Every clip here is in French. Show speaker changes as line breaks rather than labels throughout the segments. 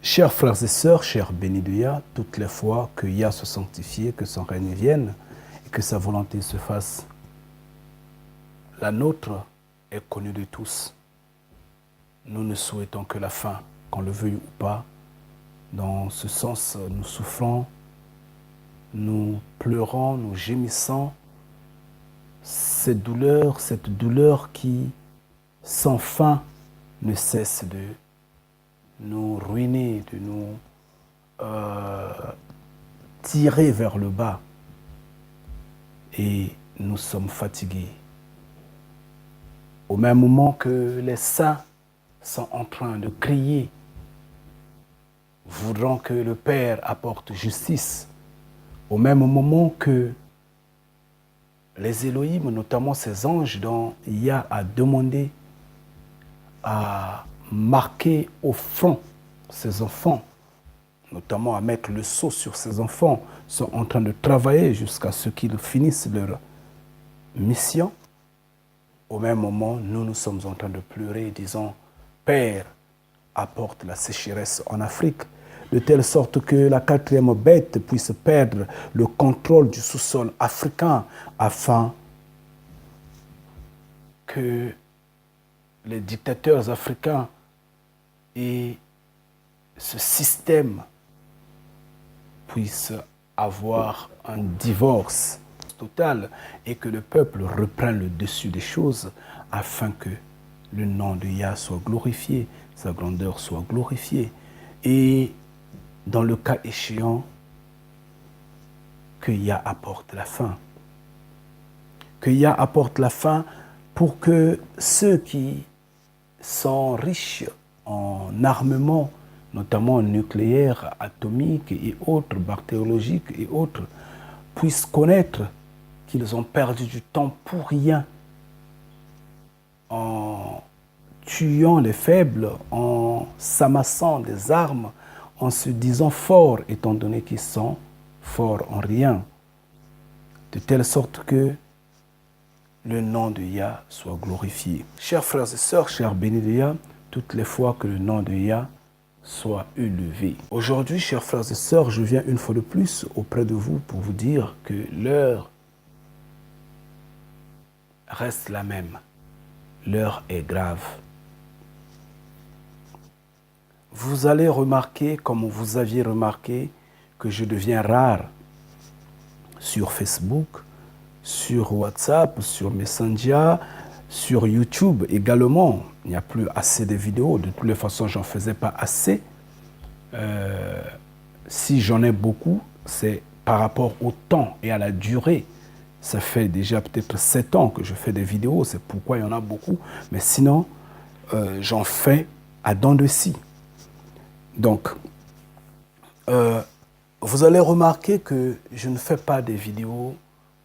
Chers frères et sœurs, chers bénis de Yah, toutes les fois que Yah se sanctifie, que son règne vienne et que sa volonté se fasse, la nôtre est connue de tous. Nous ne souhaitons que la fin, qu'on le veuille ou pas. Dans ce sens, nous souffrons, nous pleurons, nous gémissons. Cette douleur qui, sans fin, ne cesse de nous ruiner, de nous tirer vers le bas. Et nous sommes fatigués. Au même moment que les saints sont en train de crier, voudront que le Père apporte justice, au même moment que les Elohim, notamment ces anges dont Yah a demandé à marquer au front ses enfants, notamment à mettre le sceau sur ses enfants, sont en train de travailler jusqu'à ce qu'ils finissent leur mission. Au même moment, nous sommes en train de pleurer, disant « Père, apporte la sécheresse en Afrique », de telle sorte que la quatrième bête puisse perdre le contrôle du sous-sol africain afin que les dictateurs africains et ce système puissent avoir un divorce total et que le peuple reprenne le dessus des choses afin que le nom de Yah soit glorifié, sa grandeur soit glorifiée. Et dans le cas échéant, que Yah apporte la fin. Que Yah apporte la fin pour que ceux qui sont riches en armement, notamment nucléaire, atomique et autres, bactériologiques et autres, puissent connaître qu'ils ont perdu du temps pour rien en tuant les faibles, en s'amassant des armes, en se disant forts, étant donné qu'ils sont forts en rien, de telle sorte que le nom de Yah soit glorifié. Chers frères et sœurs, chers bénis de Yah, toutes les fois que le nom de Yah soit élevé. Aujourd'hui, chers frères et sœurs, je viens une fois de plus auprès de vous pour vous dire que l'heure reste la même. L'heure est grave. Vous allez remarquer, comme vous aviez remarqué, que je deviens rare sur Facebook, sur WhatsApp, sur Messenger, sur YouTube également. Il n'y a plus assez de vidéos. De toutes les façons, je n'en faisais pas assez. Si j'en ai beaucoup, c'est par rapport au temps et à la durée. Ça fait déjà peut-être 7 ans que je fais des vidéos. C'est pourquoi il y en a beaucoup. Mais sinon, j'en fais à dents de scie. Donc, vous allez remarquer que je ne fais pas des vidéos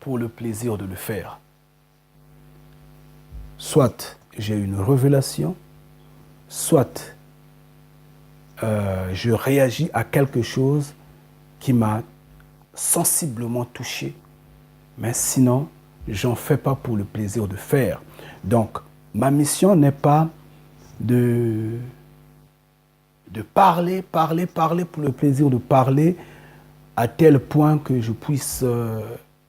pour le plaisir de le faire. Soit j'ai une révélation, soit je réagis à quelque chose qui m'a sensiblement touché, mais sinon, j'en fais pas pour le plaisir de faire. Donc, ma mission n'est pas de parler pour le plaisir de parler à tel point que je puisse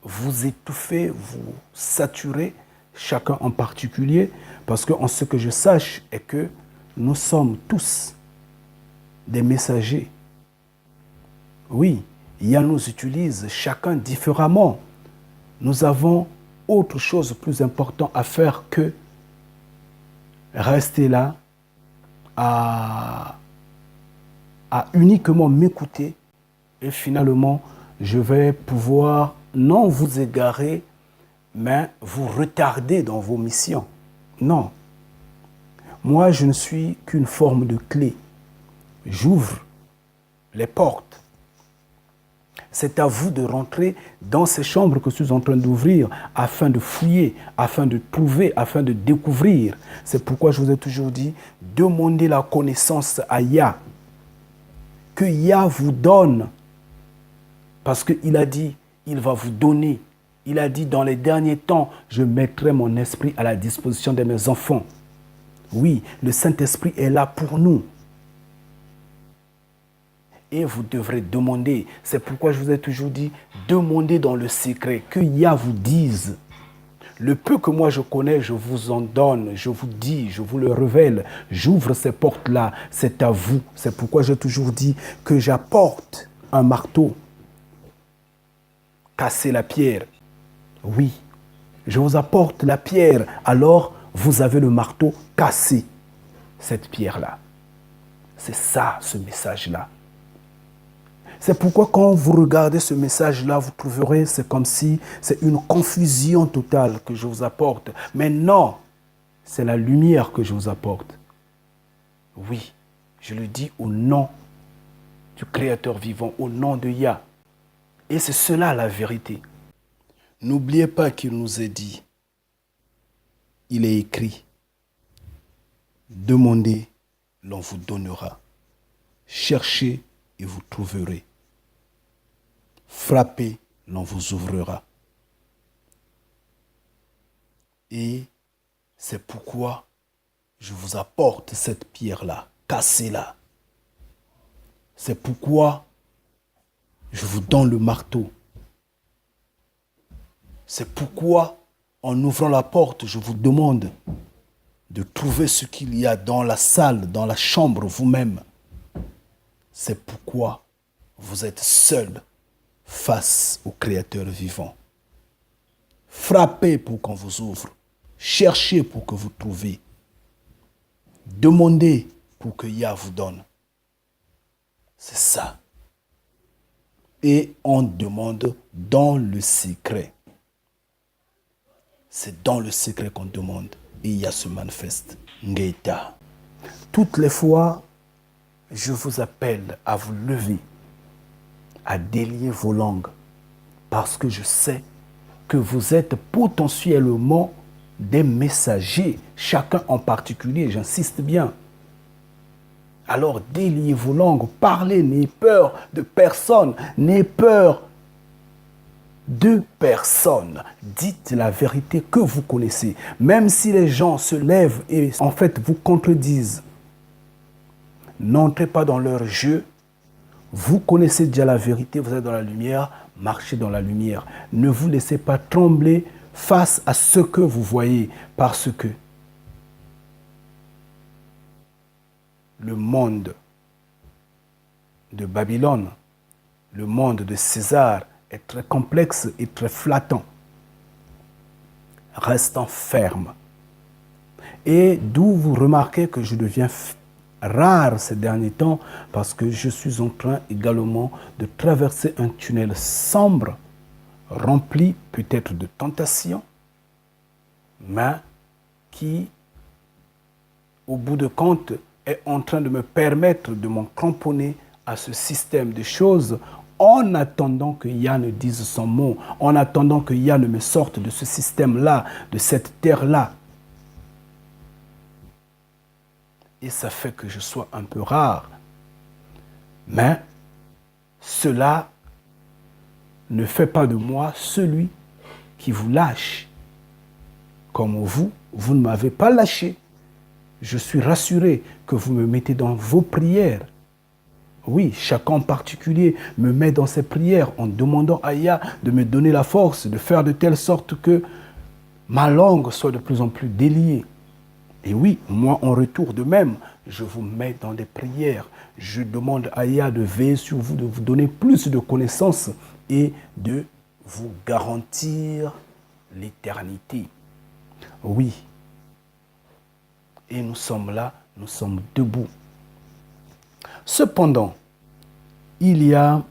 vous étouffer, vous saturer, chacun en particulier, parce que en ce que je sache est que nous sommes tous des messagers. Oui, Yah nous utilise chacun différemment. Nous avons autre chose plus importante à faire que rester là à uniquement m'écouter et finalement, je vais pouvoir non vous égarer, mais vous retarder dans vos missions. Non. Moi, je ne suis qu'une forme de clé. J'ouvre les portes. C'est à vous de rentrer dans ces chambres que je suis en train d'ouvrir afin de fouiller, afin de trouver, afin de découvrir. C'est pourquoi je vous ai toujours dit, demandez la connaissance à Yah. Que Yah vous donne. Parce qu'il a dit, il va vous donner. Il a dit, dans les derniers temps, je mettrai mon esprit à la disposition de mes enfants. Oui, le Saint-Esprit est là pour nous. et vous devrez demander. C'est pourquoi je vous ai toujours dit, demandez dans le secret, que Yah vous dise. Le peu que moi je connais, je vous en donne, je vous dis, je vous le révèle. J'ouvre ces portes-là, c'est à vous. C'est pourquoi j'ai toujours dit que j'apporte un marteau. Casser la pierre. Oui, je vous apporte la pierre, alors vous avez le marteau, cassé cette pierre-là. C'est ça, ce message-là. C'est pourquoi quand vous regardez ce message-là, vous trouverez, c'est comme si c'est une confusion totale que je vous apporte. Mais non, c'est la lumière que je vous apporte. Oui, je le dis au nom du Créateur vivant, au nom de Yah. Et c'est cela la vérité. N'oubliez pas qu'il nous est dit, il est écrit, demandez, l'on vous donnera. Cherchez et vous trouverez. Frappez, l'on vous ouvrira. Et c'est pourquoi je vous apporte cette pierre-là, cassez-la. C'est pourquoi je vous donne le marteau. C'est pourquoi, en ouvrant la porte, je vous demande de trouver ce qu'il y a dans la salle, dans la chambre vous-même. C'est pourquoi vous êtes seul face au Créateur vivant. Frappez pour qu'on vous ouvre. Cherchez pour que vous trouviez. Demandez pour que Yah vous donne. C'est ça. Et on demande dans le secret. C'est dans le secret qu'on demande. Et Yah se manifeste. Ngeta. Toutes les fois, je vous appelle à vous lever, à délier vos langues, parce que je sais que vous êtes potentiellement des messagers, chacun en particulier, j'insiste bien. Alors déliez vos langues, parlez, n'ayez peur de personne, n'ayez peur de personne. Dites la vérité que vous connaissez, même si les gens se lèvent et en fait vous contredisent. N'entrez pas dans leur jeu. Vous connaissez déjà la vérité, vous êtes dans la lumière, marchez dans la lumière. Ne vous laissez pas trembler face à ce que vous voyez, parce que le monde de Babylone, le monde de César est très complexe et très flattant. Restant ferme. Et d'où vous remarquez que je deviens rare ces derniers temps, parce que je suis en train également de traverser un tunnel sombre, rempli peut-être de tentations, mais qui, au bout de compte, est en train de me permettre de m'en cramponner à ce système de choses en attendant que Yah ne dise son mot, en attendant que Yah ne me sorte de ce système-là, de cette terre-là. Et ça fait que je sois un peu rare. Mais cela ne fait pas de moi celui qui vous lâche. Comme vous, vous ne m'avez pas lâché. Je suis rassuré que vous me mettez dans vos prières. Oui, chacun en particulier me met dans ses prières en demandant à Yah de me donner la force, de faire de telle sorte que ma langue soit de plus en plus déliée. Et oui, moi en retour de même, je vous mets dans des prières. Je demande à Yah de veiller sur vous, de vous donner plus de connaissances et de vous garantir l'éternité. Oui. Et nous sommes là, nous sommes debout. Cependant, il y a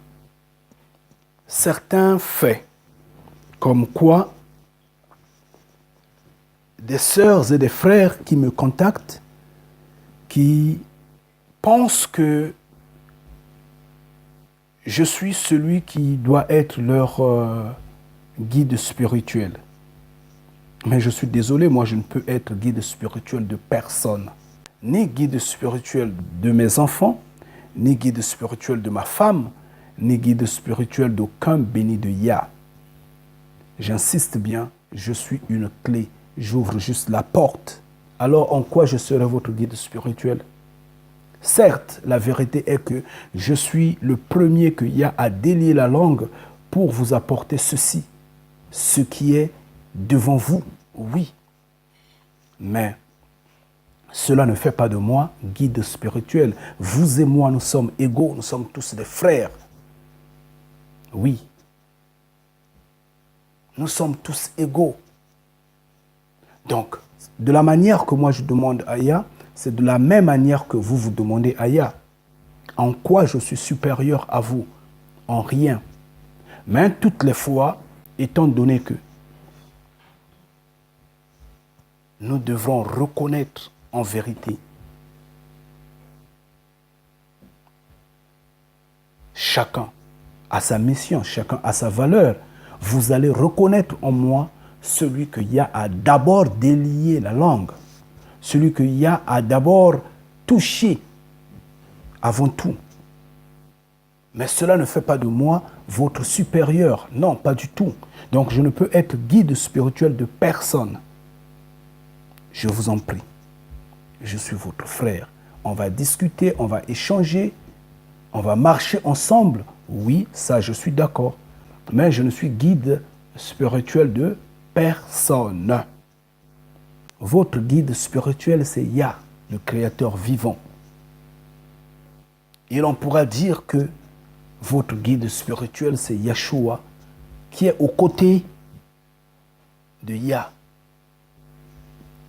certains faits, comme quoi des sœurs et des frères qui me contactent, qui pensent que je suis celui qui doit être leur guide spirituel. Mais je suis désolé, moi je ne peux être guide spirituel de personne. Ni guide spirituel de mes enfants, ni guide spirituel de ma femme, ni guide spirituel d'aucun béni de Yah. J'insiste bien, je suis une clé. J'ouvre juste la porte. Alors en quoi je serai votre guide spirituel? Certes, la vérité est que je suis le premier qu'il y a à délier la langue pour vous apporter ceci, ce qui est devant vous, oui. Mais cela ne fait pas de moi guide spirituel. Vous et moi, nous sommes égaux, nous sommes tous des frères. Oui. Nous sommes tous égaux. Donc, de la manière que moi je demande Aya, c'est de la même manière que vous vous demandez Aya. En quoi je suis supérieur à vous? En rien. Mais toutes les fois, étant donné que nous devons reconnaître en vérité chacun a sa mission, chacun a sa valeur. Vous allez reconnaître en moi celui qu'il y a à d'abord délier la langue, celui qu'il y a à d'abord toucher avant tout. Mais cela ne fait pas de moi votre supérieur. Non, pas du tout. Donc je ne peux être guide spirituel de personne. Je vous en prie. Je suis votre frère. On va discuter, on va échanger, on va marcher ensemble. Oui, ça je suis d'accord. Mais je ne suis guide spirituel de personne. Votre guide spirituel, c'est Yah, le Créateur vivant. Et l'on pourra dire que votre guide spirituel, c'est Yeshua, qui est aux côtés de Yah.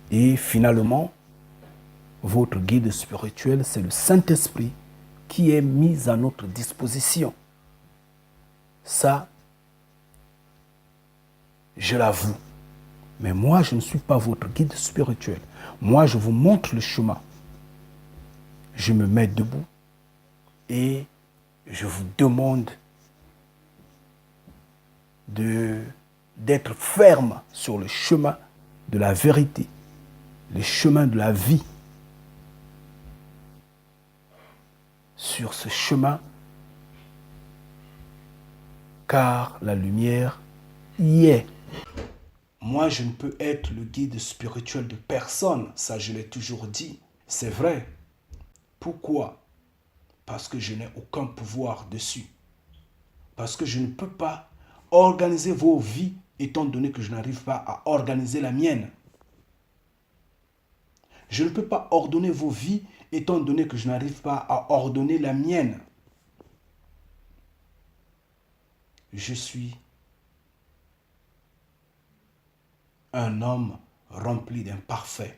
Et finalement, votre guide spirituel, c'est le Saint-Esprit qui est mis à notre disposition. Ça, je l'avoue. Mais moi, je ne suis pas votre guide spirituel. Moi, je vous montre le chemin. Je me mets debout et je vous demande d'être ferme sur le chemin de la vérité, le chemin de la vie. Sur ce chemin, car la lumière y est. Moi, je ne peux être le guide spirituel de personne, ça je l'ai toujours dit. C'est vrai. Pourquoi? Parce que je n'ai aucun pouvoir dessus. Parce que je ne peux pas organiser vos vies étant donné que je n'arrive pas à organiser la mienne. Je ne peux pas ordonner vos vies étant donné que je n'arrive pas à ordonner la mienne. Je suis un homme rempli d'imparfaits.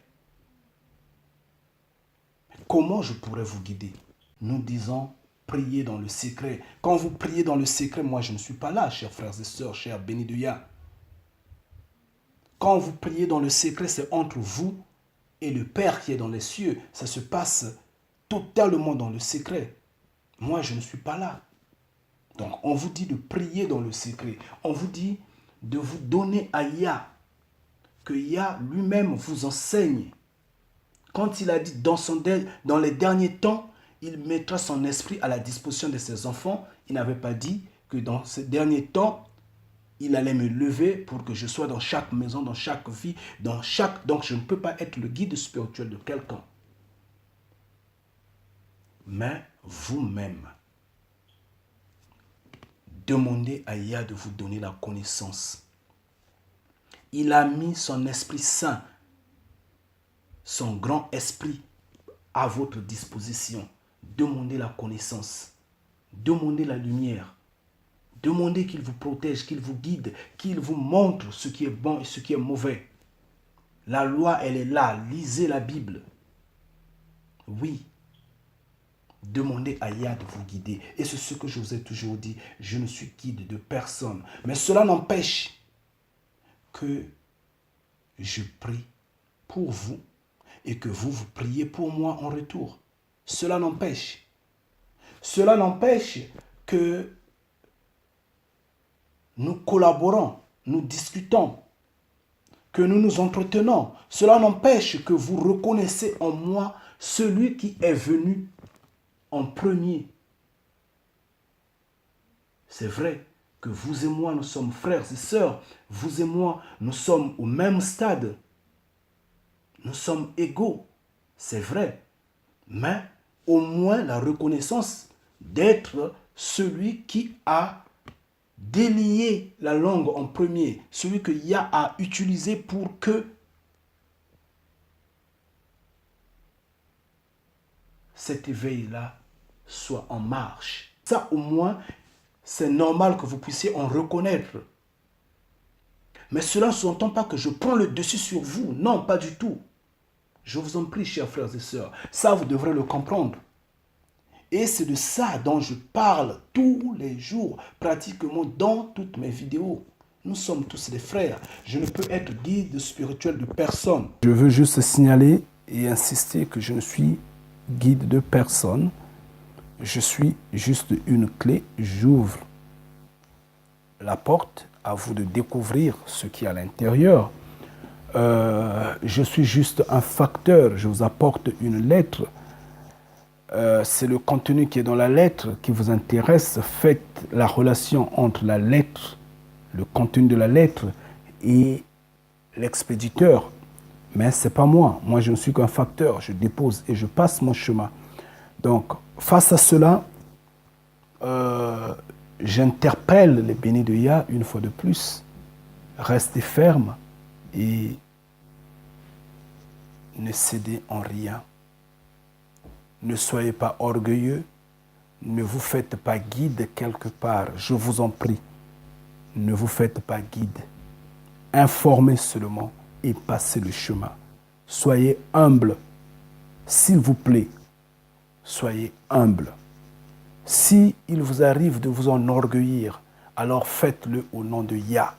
Comment je pourrais vous guider? Nous disons prier dans le secret. Quand vous priez dans le secret, moi je ne suis pas là, chers frères et sœurs, chers bénis de Yah. Quand vous priez dans le secret, c'est entre vous et le Père qui est dans les cieux. Ça se passe totalement dans le secret. Moi, je ne suis pas là. Donc, on vous dit de prier dans le secret. On vous dit de vous donner à Yah. Que Yah lui-même vous enseigne. Quand il a dit dans les derniers temps, il mettra son esprit à la disposition de ses enfants, il n'avait pas dit que dans ces derniers temps, il allait me lever pour que je sois dans chaque maison, dans chaque vie, Donc, je ne peux pas être le guide spirituel de quelqu'un. Mais vous-même, demandez à Yah de vous donner la connaissance. Il a mis son Esprit Saint, son grand esprit à votre disposition. Demandez la connaissance. Demandez la lumière. Demandez qu'il vous protège, qu'il vous guide, qu'il vous montre ce qui est bon et ce qui est mauvais. La loi, elle est là. Lisez la Bible. Oui. Demandez à Yah de vous guider. Et c'est ce que je vous ai toujours dit. Je ne suis guide de personne. Mais cela n'empêche que je prie pour vous et que vous priez pour moi en retour. Cela n'empêche. Cela n'empêche que nous collaborons, nous discutons, que nous nous entretenons. Cela n'empêche que vous reconnaissez en moi celui qui est venu en premier. C'est vrai que vous et moi, nous sommes frères et sœurs. Vous et moi, nous sommes au même stade. Nous sommes égaux. C'est vrai. Mais au moins la reconnaissance d'être celui qui a délié la langue en premier, celui que Yah a utilisé pour que cet éveil-là soit en marche. Ça, au moins, c'est normal que vous puissiez en reconnaître. Mais cela ne s'entend pas que je prends le dessus sur vous. Non, pas du tout. Je vous en prie, chers frères et sœurs. Ça, vous devrez le comprendre. Et c'est de ça dont je parle tous les jours, pratiquement dans toutes mes vidéos. Nous sommes tous des frères. Je ne peux être guide spirituel de personne. Je veux juste signaler et insister que je ne suis guide de personne. Je suis juste une clé. J'ouvre la porte, à vous de découvrir ce qui est à l'intérieur. Je suis juste un facteur. Je vous apporte une lettre. C'est le contenu qui est dans la lettre qui vous intéresse. Faites la relation entre la lettre, le contenu de la lettre et l'expéditeur. Mais ce n'est pas moi. Moi, je ne suis qu'un facteur. Je dépose et je passe mon chemin. Donc, face à cela, j'interpelle les bénis de Yah une fois de plus. Restez ferme et ne cédez en rien. Ne soyez pas orgueilleux, ne vous faites pas guide quelque part, je vous en prie. Ne vous faites pas guide. Informez seulement et passez le chemin. Soyez humble, s'il vous plaît. Soyez humble. Si il vous arrive de vous enorgueillir, alors faites-le au nom de Yah.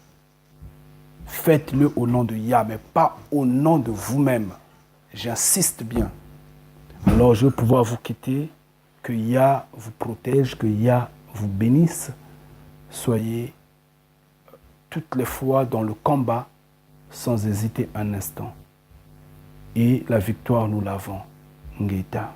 Faites-le au nom de Yah, mais pas au nom de vous-même. J'insiste bien. Alors je vais pouvoir vous quitter, que Yah vous protège, que Yah vous bénisse. Soyez toutes les fois dans le combat sans hésiter un instant. Et la victoire, nous l'avons. Ngeta.